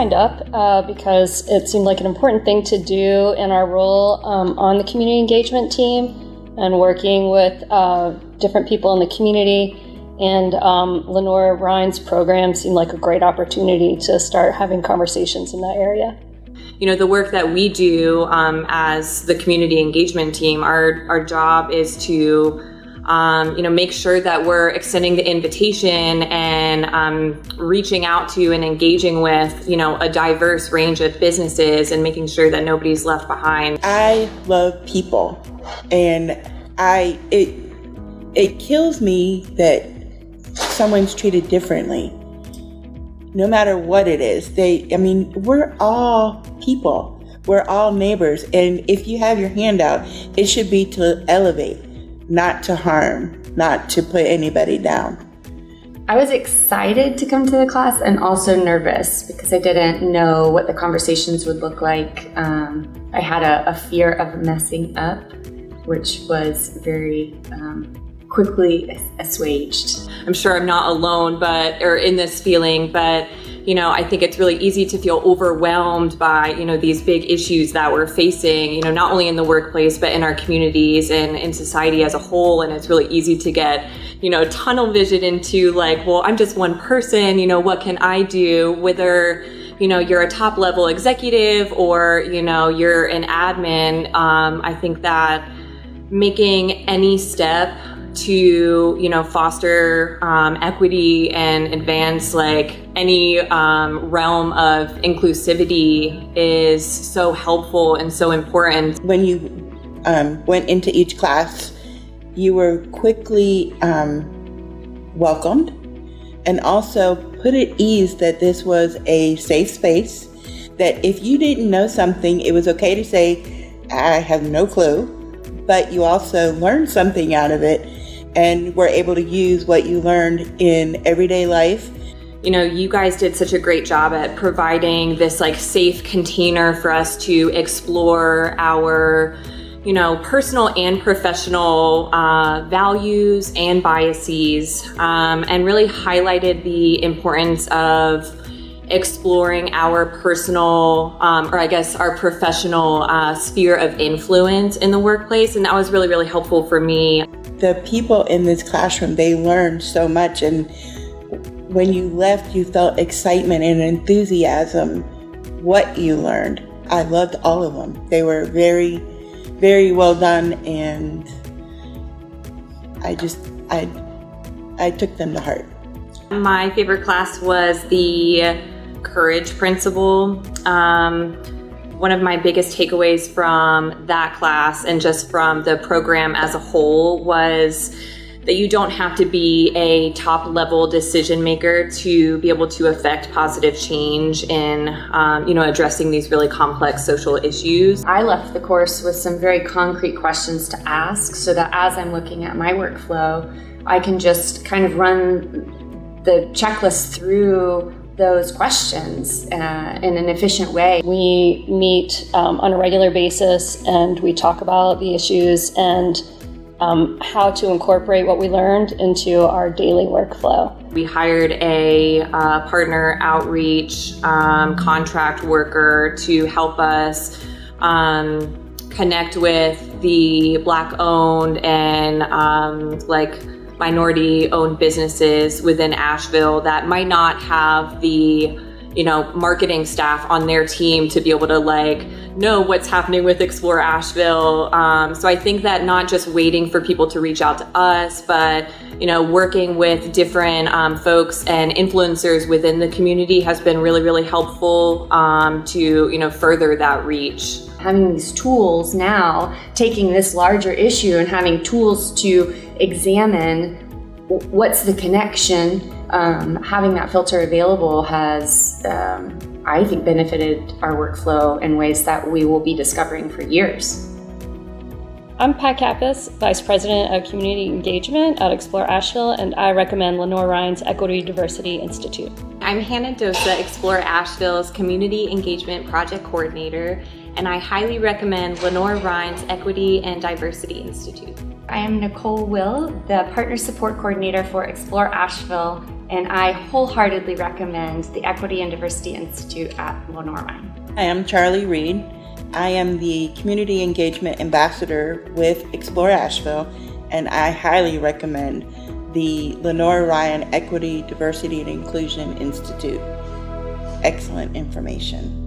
signed up because it seemed like an important thing to do in our role on the community engagement team and working with different people in the community. And Lenoir-Rhyne's program seemed like a great opportunity to start having conversations in that area. You know, the work that we do as the community engagement team, our job is to make sure that we're extending the invitation and reaching out to and engaging with, a diverse range of businesses and making sure that nobody's left behind. I love people, and it kills me that someone's treated differently, no matter what it is. We're all people. We're all neighbors. And if you have your hand out, it should be to elevate, not to harm, not to put anybody down. I was excited to come to the class and also nervous because I didn't know what the conversations would look like. I had a fear of messing up, which was very quickly assuaged. I'm sure I'm not alone or in this feeling, but I think it's really easy to feel overwhelmed by, these big issues that we're facing, not only in the workplace, but in our communities and in society as a whole. And it's really easy to get, tunnel vision into like, well, I'm just one person, what can I do? Whether, you're a top level executive or, you're an admin, I think that making any step to foster equity and advance like any realm of inclusivity is so helpful and so important. When you went into each class, you were quickly welcomed and also put at ease that this was a safe space, that if you didn't know something, it was okay to say, I have no clue, but you also learned something out of it and were able to use what you learned in everyday life. You guys did such a great job at providing this like safe container for us to explore our, personal and professional values and biases, and really highlighted the importance of exploring our personal, our professional sphere of influence in the workplace. And that was really, really helpful for me. The people in this classroom, they learned so much, and when you left, you felt excitement and enthusiasm what you learned. I loved all of them. They were very, very well done, and I took them to heart. My favorite class was the courage principle. One of my biggest takeaways from that class and just from the program as a whole was that you don't have to be a top level decision maker to be able to affect positive change in, addressing these really complex social issues. I left the course with some very concrete questions to ask so that as I'm looking at my workflow, I can just kind of run the checklist through those questions in an efficient way. We meet on a regular basis and we talk about the issues and how to incorporate what we learned into our daily workflow. We hired a partner outreach contract worker to help us connect with the Black-owned and minority-owned businesses within Asheville that might not have the marketing staff on their team to be able to know what's happening with Explore Asheville. So I think that not just waiting for people to reach out to us, but working with different folks and influencers within the community has been really, really helpful to further that reach. Having these tools now, taking this larger issue and having tools to examine what's the connection, having that filter available has, I think, benefited our workflow in ways that we will be discovering for years. I'm Pat Kappas, Vice President of Community Engagement at Explore Asheville, and I recommend Lenoir-Rhyne's Equity Diversity Institute. I'm Hannah Dosa, Explore Asheville's Community Engagement Project Coordinator, and I highly recommend Lenoir-Rhyne's Equity and Diversity Institute. I am Nicole Will, the Partner Support Coordinator for Explore Asheville, and I wholeheartedly recommend the Equity and Diversity Institute at Lenoir-Rhyne. Hi, I'm Charlie Reed. I am the Community Engagement Ambassador with Explore Asheville, and I highly recommend the Lenoir-Rhyne Equity, Diversity, and Inclusion Institute. Excellent information.